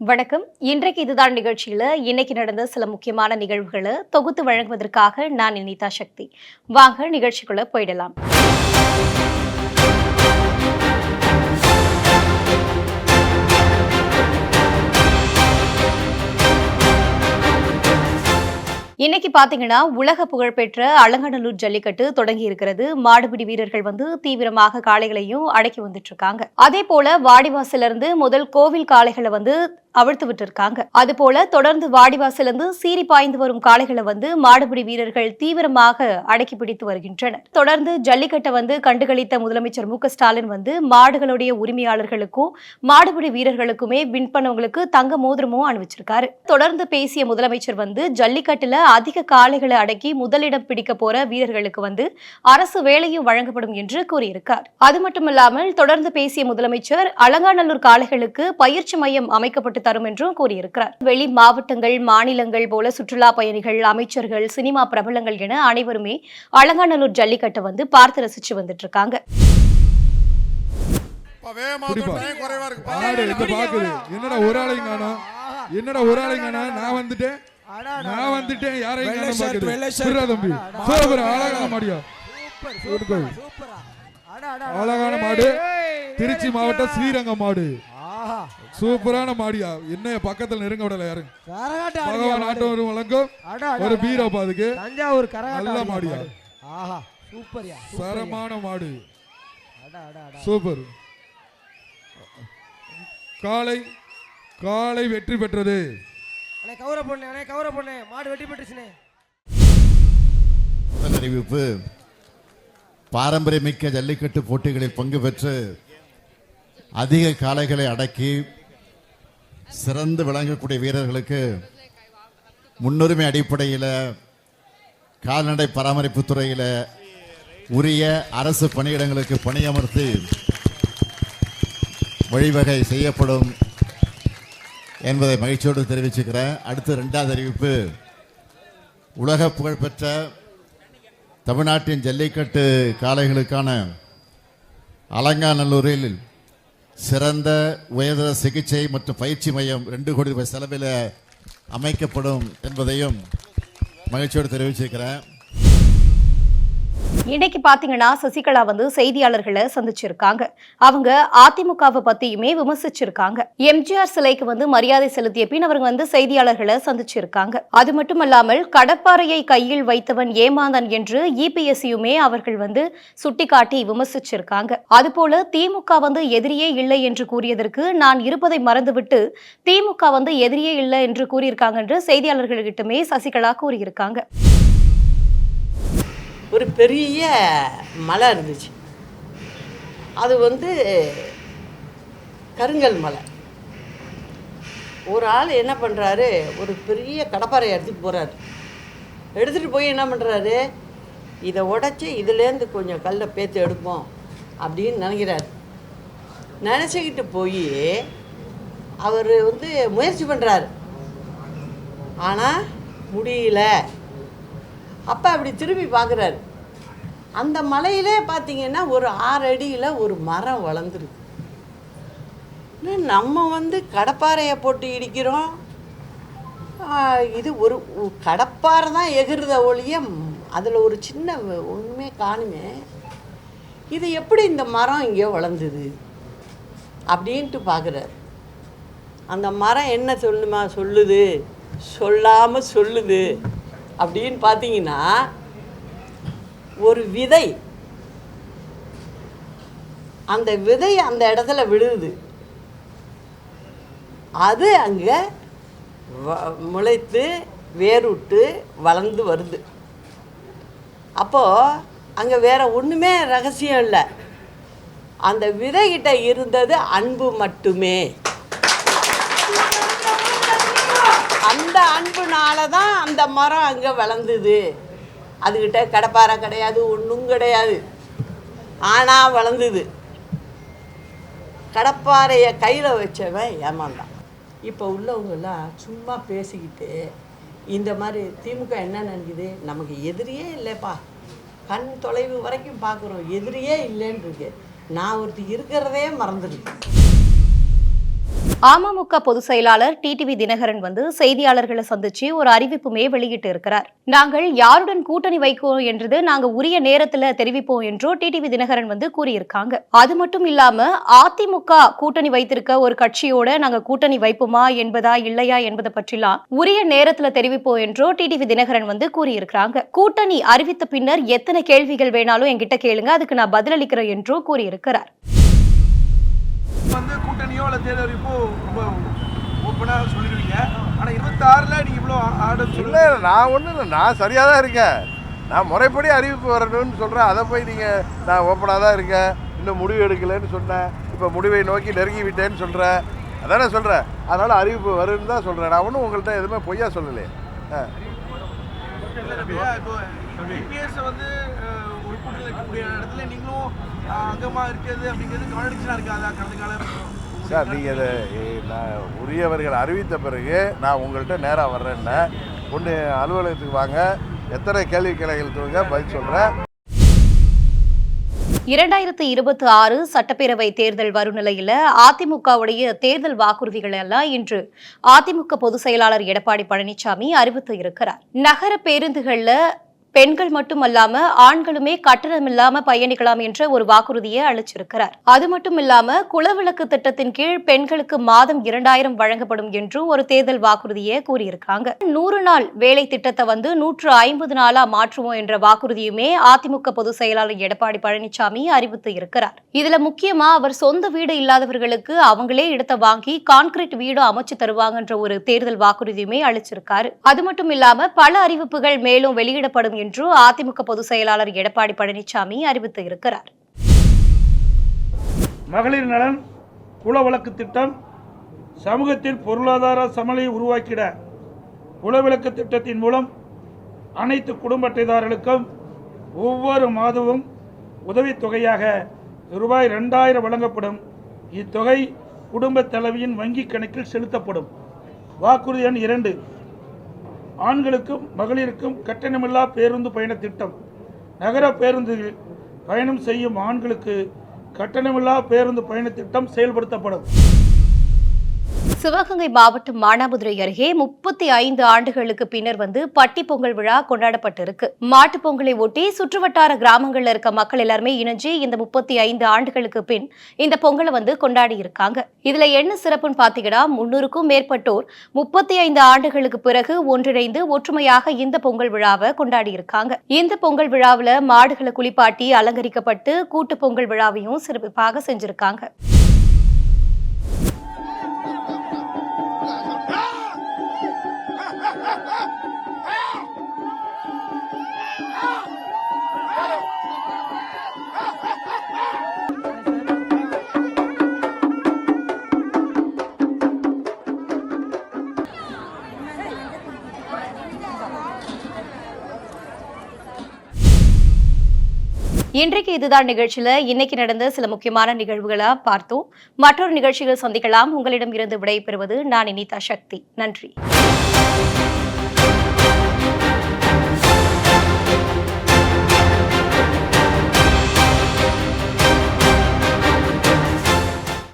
வணக்கம். இன்றைக்கு இதுதான் நிகழ்ச்சியில இன்னைக்கு நடந்த சில முக்கியமான நிகழ்வுகளை தொகுத்து வழங்குவதற்காக நான் இனிதா சக்தி. வாங்க நிகழ்ச்சிக்குள்ள போயிடலாம். இன்னைக்கு பாத்தீங்கன்னா உலக புகழ்பெற்ற அலங்காநல்லூர் ஜல்லிக்கட்டு தொடங்கி இருக்கிறது. மாடுபிடி வீரர்கள் தீவிரமாக காளைகளையும் அடக்கி வந்துட்டு இருக்காங்க. அதே போல வாடிவாசல இருந்து முதல் கோவில் காளைகளை அவிழ்த்து விட்டு இருக்காங்க. அது போல தொடர்ந்து வாடிவாசல இருந்து சீறி பாய்ந்து வரும் காளைகளை மாடுபிடி வீரர்கள் தீவிரமாக அடக்கி பிடித்து வருகின்றனர். தொடர்ந்து ஜல்லிக்கட்டை கண்டுகளித்த முதலமைச்சர் மு.க.ஸ்டாலின் மாடுகளுடைய உரிமையாளர்களுக்கும் மாடுபிடி வீரர்களுக்குமே வின் பண்ணவங்களுக்கு தங்க மோதிரமும் அணிவிச்சிருக்காரு. தொடர்ந்து பேசிய முதலமைச்சர் ஜல்லிக்கட்டுல அதிக காளைகளை அடக்கி முதலிடம் பிடிக்க போற வீரர்களுக்கு அரசு வேலையும் வழங்கப்படும் என்று கூறியிருக்கார். அது மட்டுமல்லாமல் தொடர்ந்து பேசிய முதலமைச்சர் அலங்காநல்லூர் காளைகளுக்கு பயிற்சி மையம் அமைக்கப்பட்டு தரும் என்றும் கூறியிருக்கிறார். வெளி மாவட்டங்கள், மாநிலங்கள் போல சுற்றுலா பயணிகள், அமைச்சர்கள், சினிமா பிரபலங்கள் என அனைவருமே அலங்காநல்லூர் ஜல்லிக்கட்டை பார்த்து ரசிச்சு வந்துட்டு இருக்காங்க. என்னடா ஒரு ஆளைங்க நான் வந்துட்டேன் யாரையும் அழகான மாடு திருச்சி மாவட்டம் ஸ்ரீரங்கம் மாடு சூப்பரான மாடியா. என்ன பக்கத்துல நெருங்க விடல யாரும். பகவான் ஆட்டம் வழங்கும் ஒரு பீரோப்பா அதுக்கு நல்ல மாடியா. சரமான மாடு சூப்பர். காளை காளை வெற்றி பெற்றது. அறிவிப்பு. பாரம்பரியமிக்க ஜல்லிக்கட்டு போட்டிகளில் பங்கு பெற்று அதிக காளைகளை அடக்கி சிறந்து விளங்கக்கூடிய வீரர்களுக்கு முன்னுரிமை அடிப்படையில் கால்நடை பராமரிப்பு துறையில் உரிய அரசு பணியிடங்களுக்கு பணியமர்த்தி வழிவகை செய்யப்படும் என்பதை மகிழ்ச்சியோடு தெரிவிச்சுக்கிறேன். அடுத்து இரண்டாவது அறிவிப்பு. உலக புகழ்பெற்ற தமிழ்நாட்டின் ஜல்லிக்கட்டு காளைகளுக்கான அலங்காநல்லூரில் சிறந்த உயர்தர சிகிச்சை மற்றும் பயிற்சி மையம் 2 கோடி ரூபாய் செலவில் அமைக்கப்படும் என்பதையும் மகிழ்ச்சியோடு தெரிவிச்சிருக்கிறேன். இன்னைக்கு பாத்தீங்கன்னா சசிகலா செய்தியாளர்களை சந்திச்சிருக்காங்க. அவங்க அதிமுகவை பத்தியுமே விமர்சிச்சிருக்காங்க. எம்ஜிஆர் சிலைக்கு மரியாதை செலுத்திய பின் அவங்க செய்தியாளர்களை சந்திச்சிருக்காங்க. அது மட்டுமல்லாமல் கடப்பாறையை கையில் வைத்தவன் ஏமாந்தான் என்று இபிஎஸ்சியுமே அவர்கள் சுட்டிக்காட்டி விமர்சிச்சிருக்காங்க. அதுபோல திமுக எதிரியே இல்லை என்று கூறியதற்கு நான் இருப்பதை மறந்துவிட்டு திமுக எதிரியே இல்லை என்று கூறியிருக்காங்க என்று செய்தியாளர்களிடமே சசிகலா கூறியிருக்காங்க. ஒரு பெரிய மலை இருந்துச்சு. அது கருங்கல் மலை. ஒரு ஆள் என்ன பண்ணுறாரு, ஒரு பெரிய கடப்பாறை எடுத்துகிட்டு போகிறாரு. எடுத்துகிட்டு போய் என்ன பண்ணுறாரு, இதை உடச்சி இதுலேருந்து கொஞ்சம் கல்லை பேத்து எடுப்போம் அப்படின்னு நினைக்கிறாரு. நினச்சிக்கிட்டு போய் அவர் முயற்சி பண்ணுறாரு. ஆனால் முடியல. அப்போ அப்படி திரும்பி பார்க்குறாரு. அந்த மலையிலே பார்த்தீங்கன்னா ஒரு 6 அடியில் ஒரு மரம் வளர்ந்துருக்கு. நம்ம கடப்பாறையை போட்டு இடிக்கிறோம். இது ஒரு கடப்பாறை தான் எகிருத ஒழிய அதில் ஒரு சின்ன ஒன்றுமே காணுமே. இது எப்படி இந்த மரம் இங்கே வளர்ந்துது அப்படின்ட்டு பார்க்குறாரு. அந்த மரம் என்ன சொல்லுது, சொல்லாமல் சொல்லுது அப்படின்னு பார்த்தீங்கன்னா, ஒரு விதை, அந்த விதை அந்த இடத்துல விழுது. அது அங்கே முளைத்து வேறுட்டு வளர்ந்து வருது. அப்போது அங்கே வேற ஒன்றுமே ரகசியம் இல்லை. அந்த விதைகிட்ட இருந்தது அன்பு மட்டுமே. அந்த அன்புனால தான் அந்த மரம் அங்கே வளர்ந்துது. அதுக்கிட்ட கடப்பாறை கிடையாது, ஒன்றும் கிடையாது. ஆனால் வளர்ந்துது. கடப்பாறையை கையில் வச்சவன் ஏமாந்தான். இப்போ உள்ளவங்கெல்லாம் சும்மா பேசிக்கிட்டு இந்த மாதிரி திமுக என்ன நினைக்குது, நமக்கு எதிரியே இல்லைப்பா, கண் தொலைவு வரைக்கும் பார்க்குறோம், எதிரியே இல்லைன்னு இருக்கு. நான் ஒருத்தி இருக்கிறதே மறந்துருக்கு. அமமுக பொதுச் செயலாளர் டிடிவி தினகரன் வந்து செய்தியாளர்களை சந்திச்சு ஒரு அறிவிப்புமே வெளியிட்டு இருக்கிறார். நாங்கள் யாருடன் கூட்டணி வைக்கோம் என்றது நாங்க உரிய நேரத்துல தெரிவிப்போம் என்றோ டிடிவி தினகரன் வந்து கூறியிருக்காங்க. அது மட்டும் இல்லாம அதிமுக கூட்டணி வைத்திருக்க ஒரு கட்சியோட நாங்க கூட்டணி வைப்போமா என்பதா இல்லையா என்பதை பற்றிலாம் உரிய நேரத்துல தெரிவிப்போம் என்றோ டிடிவி தினகரன் வந்து கூறியிருக்கிறாங்க. கூட்டணி அறிவித்த பின்னர் எத்தனை கேள்விகள் வேணாலும் என்கிட்ட கேளுங்க, அதுக்கு நான் பதிலளிக்கிறேன் என்றோ கூறியிருக்கிறார். வந்து கூட்டணியோ அல்ல தேர்தல் அறிவிப்போ ரொம்ப ஓப்பனாக சொல்லிடுவீங்க. ஆனால் 26ல் நீங்கள் இவ்வளோ ஆர்டர் இல்லை, நான் ஒன்றும் இல்லை, நான் சரியாக தான் இருக்கேன். நான் முறைப்படி அறிவிப்பு வரணும்னு சொல்கிறேன். அதை போய் நீங்கள் நான் ஓப்பனாக தான் இருக்கேன், இன்னும் முடிவு எடுக்கலைன்னு சொன்னேன், இப்போ முடிவை நோக்கி நெருங்கி விட்டேன்னு சொல்கிறேன். அதானே சொல்கிறேன். அதனால் அறிவிப்பு வருன்னு தான் சொல்கிறேன். நான் ஒன்றும் உங்கள்கிட்ட எதுவுமே பொய்யா சொல்லலையே. இப்போ பிபிஎஸ் வந்து ஒரு கூட்டத்தில் இருக்கக்கூடிய இடத்துல நீங்களும் அங்கமாக இருக்கிறது அப்படிங்கிறது கான்ட்ரடிக்ஷனாக இருக்காதா கடந்த காலம்? சார், நீங்கள் அதை நான் உரியவர்கள் அறிவித்த பிறகு நான் உங்கள்கிட்ட நேராக வர்றேன்னா ஒன்று அலுவலகத்துக்கு வாங்க, எத்தனை கேள்வி கிளைகள் தூங்க பதில் சொல்கிறேன். 2026 சட்டப்பேரவை தேர்தல் வரும் நிலையில அதிமுகவுடைய தேர்தல் வாக்குறுதிகள் எல்லாம் இன்று அதிமுக பொதுச் செயலாளர் எடப்பாடி பழனிசாமி அறிவித்து இருக்கிறார். நகர பேருந்துகள்ல பெண்கள் மட்டுமல்லாம ஆண்களுமே கட்டணம் இல்லாம பயணிக்கலாம் என்ற ஒரு வாக்குறுதியை அளிச்சிருக்கிறார். அது மட்டும் இல்லாம குலவிளக்கு திட்டத்தின் கீழ் பெண்களுக்கு மாதம் 2000 வழங்கப்படும் என்றும் ஒரு தேர்தல் வாக்குறுதியை கூறியிருக்காங்க. 100 நாள் வேலை திட்டத்தை வந்து 150 நாளா மாற்றுவோம் என்ற வாக்குறுதியுமே அதிமுக பொதுச் செயலாளர் எடப்பாடி பழனிசாமி அறிவித்து இருக்கிறார். இதுல முக்கியமா அவர் சொந்த வீடு இல்லாதவர்களுக்கு அவங்களே இடத்தை வாங்கி கான்கிரீட் வீடு அமைச்சு தருவாங்கன்ற ஒரு தேர்தல் வாக்குறுதியுமே அளிச்சிருக்காரு. அது மட்டும் இல்லாம பல அறிவிப்புகள் மேலும் வெளியிடப்படும் என்று அதிமுக பொதுச் செயலாளர் எடப்பாடி பழனிசாமி அறிவித்து இருக்கிறார். மகளிர் நலன், குலவிளக்கு திட்டம், சமூகத்தில் பொருளாதார சமநிலையை உருவாக்கிட குலவிளக்கு திட்டத்தின் மூலம் அனைத்து குடும்ப அட்டைதாரர்களுக்கும் ஒவ்வொரு மாதமும் உதவித்தொகையாக ரூபாய் 2000 வழங்கப்படும். இத்தொகை குடும்ப தலைவியின் வங்கி கணக்கில் செலுத்தப்படும். வாக்குறுதி எண் 2, ஆண்களுக்கும் மகளிருக்கும் கட்டணமில்லா பேருந்து பயண திட்டம். நகர பேருந்தில் பயணம் செய்யும் ஆண்களுக்கு கட்டணமில்லா பேருந்து பயண திட்டம் செயல்படுத்தப்படும். சிவகங்கை மாவட்டம் மானாமதுரை அருகே 35 ஆண்டுகளுக்கு பின்னர் வந்து பட்டி பொங்கல் விழா கொண்டாடப்பட்டிருக்கு. மாட்டுப் பொங்கலை ஒட்டி சுற்றுவட்டார கிராமங்கள்ல இருக்க மக்கள் எல்லாருமே இணைஞ்சு இந்த 35 ஆண்டுகளுக்கு பின் இந்த பொங்கலை வந்து கொண்டாடி இருக்காங்க. இதுல என்ன சிறப்புன்னு பாத்தீங்கன்னா, 300க்கும் மேற்பட்டோர் 35 ஆண்டுகளுக்கு பிறகு ஒன்றிணைந்து ஒற்றுமையாக இந்த பொங்கல் விழாவை கொண்டாடி இருக்காங்க. இந்த பொங்கல் விழாவில் மாடுகளை குளிப்பாட்டி அலங்கரிக்கப்பட்டு கூட்டு பொங்கல் விழாவையும் சிறப்பாக செஞ்சிருக்காங்க. இன்றைக்கு இதுதான் நிகழ்ச்சியில இன்னைக்கு நடந்த சில முக்கியமான நிகழ்வுகளை பார்த்தோம். மற்றொரு நிகழ்ச்சிகள் சந்திக்கலாம். உங்களிடம் இருந்து விடைபெறுவது நான் இனிதா சக்தி. நன்றி.